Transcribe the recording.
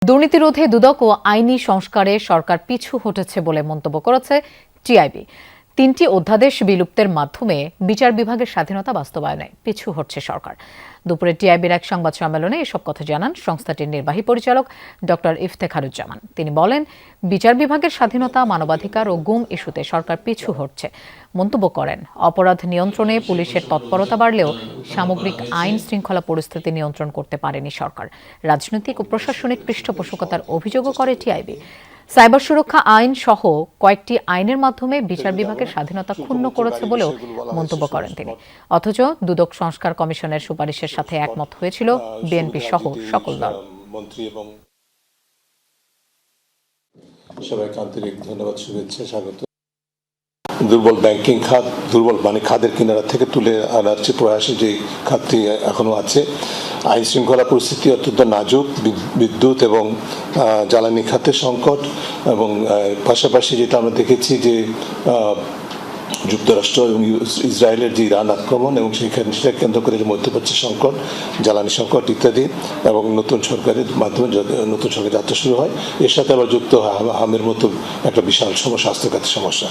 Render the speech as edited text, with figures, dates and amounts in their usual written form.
দুর্নীতি রোধে দুদক ও আইনি সংস্কারে সরকার পিছু হটেছে বলে মন্তব্য করেছে টিআইবি। ৩টি অধ্যাদেশ বিলুপ্তের মাধ্যমে বিচার বিভাগের স্বাধীনতা বাস্তবায়নে পিছু হটছে সরকার। দুপুরে টিআইবির এক সংবাদ সম্মেলনে এসব কথা জানান সংস্থাটির নির্বাহী পরিচালক ডক্টর ইফতেখারুজ্জামান। তিনি বলেন, বিচার বিভাগের স্বাধীনতা, মানবাধিকার ও গুম ইস্যুতে সরকার পিছু হটছে। মন্তব্য করেন, অপরাধ নিয়ন্ত্রণে পুলিশের তৎপরতা বাড়লেও সামগ্রিক আইন শৃঙ্খলা পরিস্থিতি নিয়ন্ত্রণ করতে পারেনি সরকার। রাজনৈতিক ও প্রশাসনিক পৃষ্ঠপোষকতার অভিযোগও করে টিআইবি। সাইবার সুরক্ষা আইন সহ কয়েকটি আইনের মাধ্যমে বিচার বিভাগের স্বাধীনতা ক্ষুণ্ণ করেছে বলেও মন্তব্য করেন তিনি। অথচ দুদক সংস্কার কমিশনের সুপারিশের সাথে একমত হয়েছিল বিএনপি সহ সকল দল। মন্ত্রী এবং সবাইকে আন্তরিক ধন্যবাদ, শুভেচ্ছা, স্বাগত। দুর্বল ব্যাংকিং খাত, দুর্বল খাদের কিনারা থেকে তুলে আনার যে প্রয়াসে যে খাতটি এখনো আছে, আইন শৃঙ্খলা পরিস্থিতি অত্যন্ত নাজুক, বিদ্যুৎ এবং জ্বালানি খাতের সংকট, এবং পাশাপাশি যেটা আমরা দেখেছি যে যুক্তরাষ্ট্র এবং ইসরায়েলের যে ইরান আক্রমণ এবং সেটা কেন্দ্র করে যে মধ্যপ্রাচ্যের সংকট, জ্বালানি সংকট ইত্যাদি, এবং নতুন সরকারের মাধ্যমে নতুন সরকার যাত্রা শুরু হয়, এর সাথে আবার যুক্ত হামের মতো একটা বিশাল সমস্যা, স্বাস্থ্য খাতের সমস্যা।